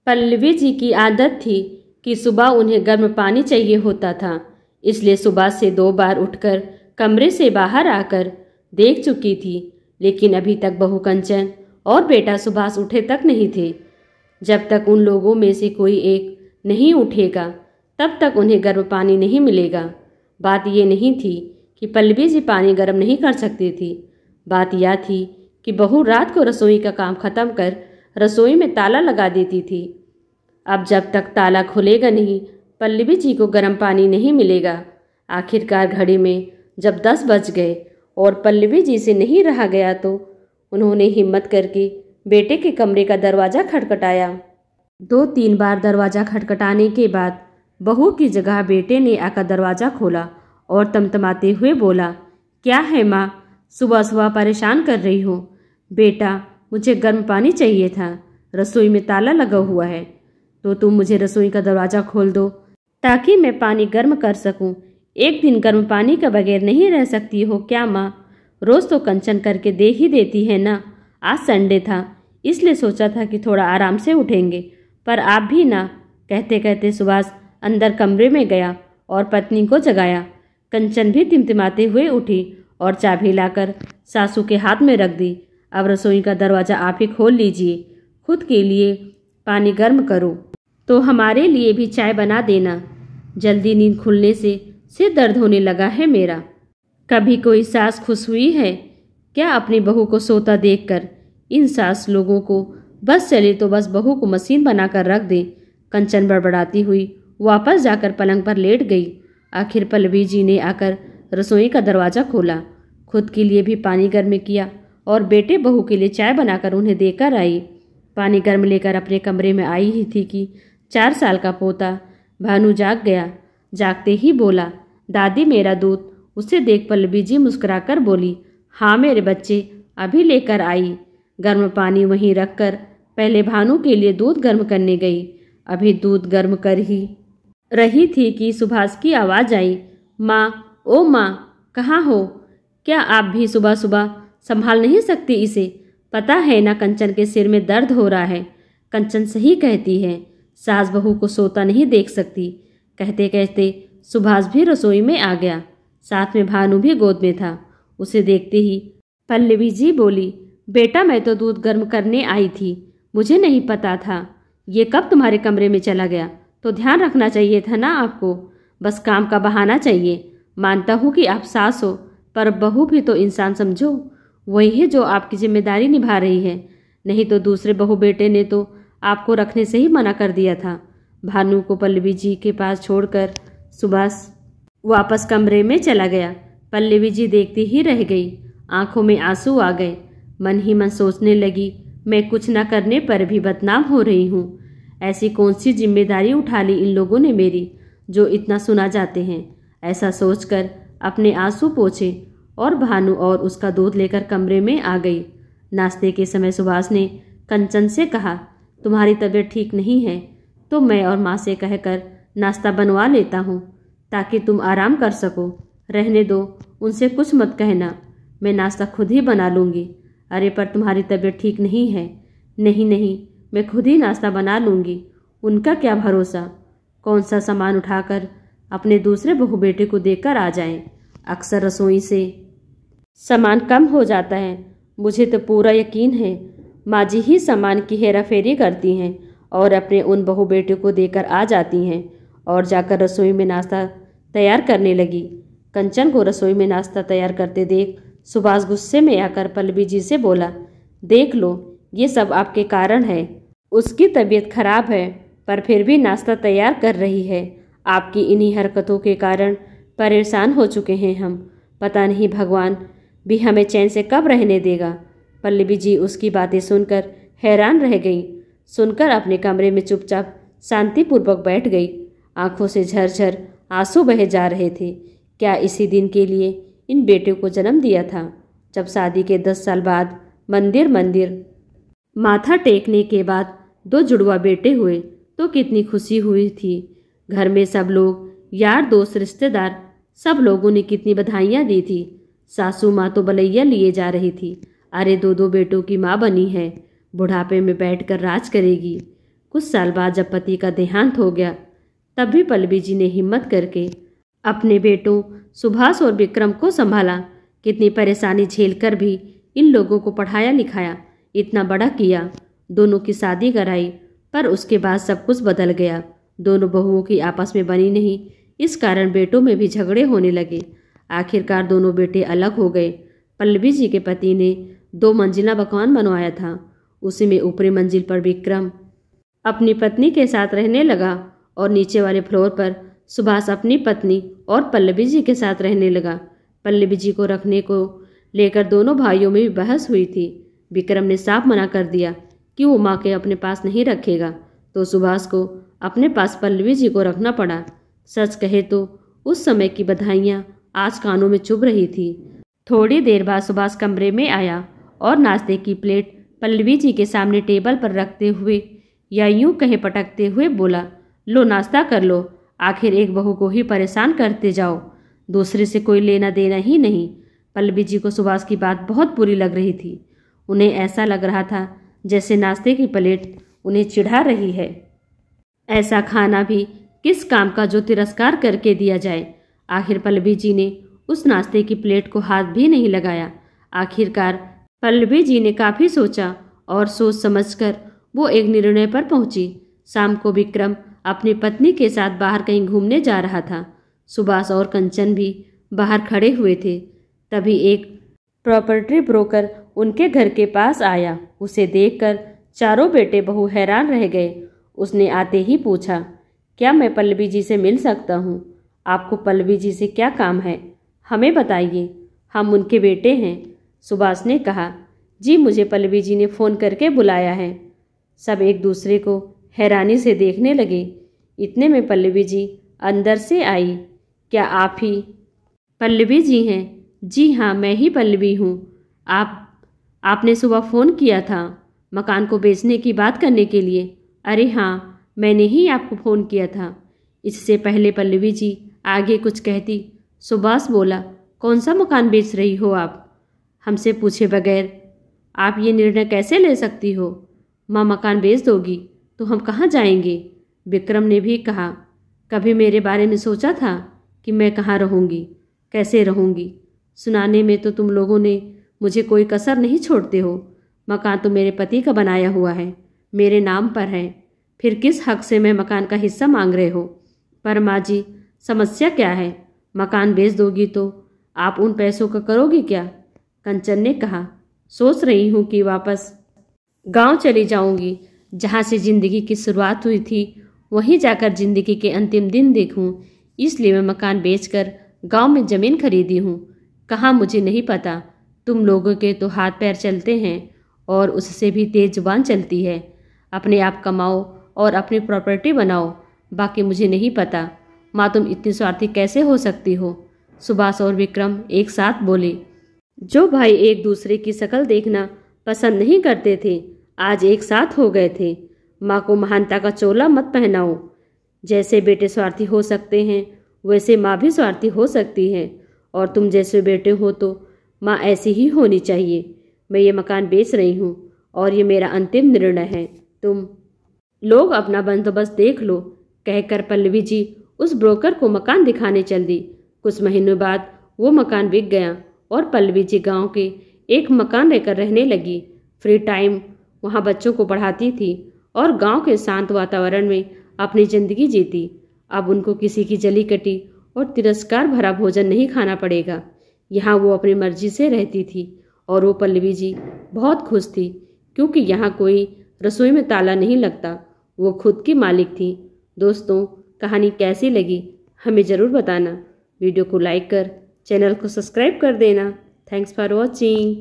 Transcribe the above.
पल्लवी जी की आदत थी कि सुबह उन्हें गर्म पानी चाहिए होता था, इसलिए सुबह से 2 बार उठकर कमरे से बाहर आकर देख चुकी थी, लेकिन अभी तक बहू कंचन और बेटा सुभाष उठे तक नहीं थे। जब तक उन लोगों में से कोई एक नहीं उठेगा तब तक उन्हें गर्म पानी नहीं मिलेगा। बात ये नहीं थी कि पल्लवी जी पानी गर्म नहीं कर सकती थी, बात यह थी कि बहू रात को रसोई का काम खत्म कर रसोई में ताला लगा देती थी। अब जब तक ताला खुलेगा नहीं, पल्लवी जी को गर्म पानी नहीं मिलेगा। आखिरकार घड़ी में जब 10 बज गए और पल्लवी जी से नहीं रहा गया तो उन्होंने हिम्मत करके बेटे के कमरे का दरवाज़ा खटखटाया। 2-3 बार दरवाज़ा खटखटाने के बाद बहू की जगह बेटे ने आकर दरवाज़ा खोला और तमतमाते हुए बोला, क्या है माँ, सुबह सुबह परेशान कर रही हो? बेटा, मुझे गर्म पानी चाहिए था, रसोई में ताला लगा हुआ है, तो तुम मुझे रसोई का दरवाज़ा खोल दो ताकि मैं पानी गर्म कर सकूं। एक दिन गर्म पानी के बगैर नहीं रह सकती हो क्या माँ? रोज़ तो कंचन करके दे ही देती है ना। आज संडे था इसलिए सोचा था कि थोड़ा आराम से उठेंगे, पर आप भी ना। कहते कहते सुभाष अंदर कमरे में गया और पत्नी को जगाया। कंचन भी तिमतिमाते हुए उठी और चाबी लाकर सासू के हाथ में रख दी। अब रसोई का दरवाज़ा आप ही खोल लीजिए, खुद के लिए पानी गर्म करो तो हमारे लिए भी चाय बना देना। जल्दी नींद खुलने से सिर दर्द होने लगा है मेरा। कभी कोई सास खुश हुई है क्या अपनी बहू को सोता देखकर? इन सास लोगों को बस चले तो बस बहू को मशीन बनाकर रख दे। कंचन बड़बड़ाती हुई वापस जाकर पलंग पर लेट गई। आखिर पल्लवी जी ने आकर रसोई का दरवाज़ा खोला, खुद के लिए भी पानी गर्म किया और बेटे बहू के लिए चाय बनाकर उन्हें देकर आई। पानी गर्म लेकर अपने कमरे में आई ही थी कि 4 साल का पोता भानु जाग गया। जागते ही बोला, दादी मेरा दूध। उसे देख पल्लवी जी मुस्कुराकर बोली, हाँ मेरे बच्चे, अभी लेकर आई। गर्म पानी वहीं रखकर पहले भानु के लिए दूध गर्म करने गई। अभी दूध गर्म कर ही रही थी कि सुभाष की आवाज़ आई, माँ, ओ माँ, कहाँ हो? क्या आप भी सुबह सुबह संभाल नहीं सकती इसे? पता है ना कंचन के सिर में दर्द हो रहा है। कंचन सही कहती है, सास बहू को सोता नहीं देख सकती। कहते कहते सुभाष भी रसोई में आ गया, साथ में भानु भी गोद में था। उसे देखते ही पल्लवी जी बोली, बेटा मैं तो दूध गर्म करने आई थी, मुझे नहीं पता था ये कब तुम्हारे कमरे में चला गया। तो ध्यान रखना चाहिए था ना आपको, बस काम का बहाना चाहिए। मानता हूँ कि आप सास हो, पर बहू भी तो इंसान समझो। वही है जो आपकी जिम्मेदारी निभा रही है, नहीं तो दूसरे बहू बेटे ने तो आपको रखने से ही मना कर दिया था। भानु को पल्लवी जी के पास छोड़कर सुभाष वापस कमरे में चला गया। पल्लवी जी देखती ही रह गई, आंखों में आंसू आ गए। मन ही मन सोचने लगी, मैं कुछ न करने पर भी बदनाम हो रही हूँ। ऐसी कौन सी जिम्मेदारी उठा ली इन लोगों ने मेरी, जो इतना सुना जाते हैं। ऐसा सोचकर अपने आंसू पोंछे और भानु और उसका दूध लेकर कमरे में आ गई। नाश्ते के समय सुभाष ने कंचन से कहा, तुम्हारी तबीयत ठीक नहीं है तो मैं और माँ से कहकर नाश्ता बनवा लेता हूँ ताकि तुम आराम कर सको। रहने दो, उनसे कुछ मत कहना, मैं नाश्ता खुद ही बना लूँगी। अरे पर तुम्हारी तबीयत ठीक नहीं है। नहीं नहीं, मैं खुद ही नाश्ता बना लूँगी। उनका क्या भरोसा, कौन सा सामान उठाकर अपने दूसरे बहू बेटे को देकर आ जाएं। अक्सर रसोई से सामान कम हो जाता है। मुझे तो पूरा यकीन है माँ जी ही सामान की हेरा फेरी करती हैं और अपने उन बहू बेटे को देकर आ जाती हैं। और जाकर रसोई में नाश्ता तैयार करने लगी। कंचन को रसोई में नाश्ता तैयार करते देख सुभाष गुस्से में आकर पल्लवी जी से बोला, देख लो, ये सब आपके कारण है। उसकी तबीयत खराब है पर फिर भी नाश्ता तैयार कर रही है। आपकी इन्हीं हरकतों के कारण परेशान हो चुके हैं हम। पता नहीं भगवान भी हमें चैन से कब रहने देगा। पल्लवी जी उसकी बातें सुनकर हैरान रह गई। सुनकर अपने कमरे में चुपचाप शांतिपूर्वक बैठ गई। आंखों से झरझर आंसू बहे जा रहे थे। क्या इसी दिन के लिए इन बेटों को जन्म दिया था? जब शादी के 10 साल बाद मंदिर माथा टेकने के बाद 2 जुड़वा बेटे हुए तो कितनी खुशी हुई थी। घर में सब लोग, यार दोस्त, रिश्तेदार, सब लोगों ने कितनी बधाइयाँ दी थी। सासू माँ तो बलैया लिए जा रही थी। अरे 2 बेटों की माँ बनी है, बुढ़ापे में बैठकर राज करेगी। कुछ साल बाद जब पति का देहांत हो गया तब भी पल्लवी जी ने हिम्मत करके अपने बेटों सुभाष और विक्रम को संभाला। कितनी परेशानी झेलकर भी इन लोगों को पढ़ाया लिखाया, इतना बड़ा किया, दोनों की शादी कराई। पर उसके बाद सब कुछ बदल गया। दोनों बहुओं की आपस में बनी नहीं, इस कारण बेटों में भी झगड़े होने लगे। आखिरकार दोनों बेटे अलग हो गए। पल्लवी जी के पति ने 2 मंजिला मकान बनवाया था। उसी में ऊपरी मंजिल पर विक्रम अपनी पत्नी के साथ रहने लगा और नीचे वाले फ्लोर पर सुभाष अपनी पत्नी और पल्लवी जी के साथ रहने लगा। पल्लवी जी को रखने को लेकर दोनों भाइयों में भी बहस हुई थी। विक्रम ने साफ मना कर दिया कि वो माँ के अपने पास नहीं रखेगा, तो सुभाष को अपने पास पल्लवी जी को रखना पड़ा। सच कहे तो उस समय की बधाइयाँ आज कानों में चुभ रही थी। थोड़ी देर बाद सुभाष कमरे में आया और नाश्ते की प्लेट पल्लवी जी के सामने टेबल पर रखते हुए या यूं कहे पटकते हुए बोला, लो नाश्ता कर लो, आखिर एक बहू को ही परेशान करते जाओ, दूसरे से कोई लेना देना ही नहीं। पल्लवी जी को सुभाष की बात बहुत बुरी लग रही थी। उन्हें ऐसा लग रहा था जैसे नाश्ते की प्लेट उन्हें चिढ़ा रही है। ऐसा खाना भी किस काम का जो तिरस्कार करके दिया जाए। आखिर पल्लवी जी ने उस नाश्ते की प्लेट को हाथ भी नहीं लगाया। आखिरकार पल्लवी जी ने काफ़ी सोचा और सोच समझकर वो एक निर्णय पर पहुंची। शाम को विक्रम अपनी पत्नी के साथ बाहर कहीं घूमने जा रहा था। सुभाष और कंचन भी बाहर खड़े हुए थे। तभी एक प्रॉपर्टी ब्रोकर उनके घर के पास आया। उसे देखकर चारों बेटे बहू हैरान रह गए। उसने आते ही पूछा, क्या मैं पल्लवी जी से मिल सकता हूँ? आपको पल्लवी जी से क्या काम है, हमें बताइए, हम उनके बेटे हैं। सुभाष ने कहा, जी मुझे पल्लवी जी ने फ़ोन करके बुलाया है। सब एक दूसरे को हैरानी से देखने लगे। इतने में पल्लवी जी अंदर से आई। क्या आप ही पल्लवी जी हैं? जी हाँ, मैं ही पल्लवी हूँ। आपने सुबह फ़ोन किया था मकान को बेचने की बात करने के लिए। अरे हाँ, मैंने ही आपको फ़ोन किया था। इससे पहले पल्लवी जी आगे कुछ कहती, सुभाष बोला, कौन सा मकान बेच रही हो आप? हमसे पूछे बगैर आप ये निर्णय कैसे ले सकती हो? माँ मकान बेच दोगी तो हम कहाँ जाएंगे? विक्रम ने भी कहा, कभी मेरे बारे में सोचा था कि मैं कहाँ रहूँगी, कैसे रहूँगी? सुनाने में तो तुम लोगों ने मुझे कोई कसर नहीं छोड़ते हो। मकान तो मेरे पति का बनाया हुआ है, मेरे नाम पर है, फिर किस हक से मैं मकान का हिस्सा मांग रहे हो? पर माँ जी, समस्या क्या है? मकान बेच दोगी तो आप उन पैसों का करोगी क्या? कंचन ने कहा, सोच रही हूँ कि वापस गांव चली जाऊंगी, जहाँ से जिंदगी की शुरुआत हुई थी वहीं जाकर जिंदगी के अंतिम दिन देखूं। इसलिए मैं मकान बेचकर गांव में ज़मीन खरीदी हूँ। कहाँ मुझे नहीं पता, तुम लोगों के तो हाथ पैर चलते हैं और उससे भी तेज जुबान चलती है। अपने आप कमाओ और अपनी प्रॉपर्टी बनाओ, बाकी मुझे नहीं पता। माँ तुम इतनी स्वार्थी कैसे हो सकती हो? सुभाष और विक्रम एक साथ बोले। जो भाई एक दूसरे की शक्ल देखना पसंद नहीं करते थे आज एक साथ हो गए थे। माँ को महानता का चोला मत पहनाओ। जैसे बेटे स्वार्थी हो सकते हैं वैसे माँ भी स्वार्थी हो सकती है, और तुम जैसे बेटे हो तो माँ ऐसी ही होनी चाहिए। मैं ये मकान बेच रही हूँ और ये मेरा अंतिम निर्णय है। तुम लोग अपना बंदोबस्त देख लो, कहकर पल्लवी जी उस ब्रोकर को मकान दिखाने चल दी। कुछ महीनों बाद वो मकान बिक गया और पल्लवी जी गांव के एक मकान लेकर रहने लगी। फ्री टाइम वहाँ बच्चों को पढ़ाती थी और गांव के शांत वातावरण में अपनी ज़िंदगी जीती। अब उनको किसी की जली कटी और तिरस्कार भरा भोजन नहीं खाना पड़ेगा। यहाँ वो अपनी मर्जी से रहती थी और वो पल्लवी जी बहुत खुश थी, क्योंकि यहाँ कोई रसोई में ताला नहीं लगता। वो खुद की मालिक थी। दोस्तों, कहानी कैसी लगी हमें ज़रूर बताना। वीडियो को लाइक कर चैनल को सब्सक्राइब कर देना। Thanks for watching.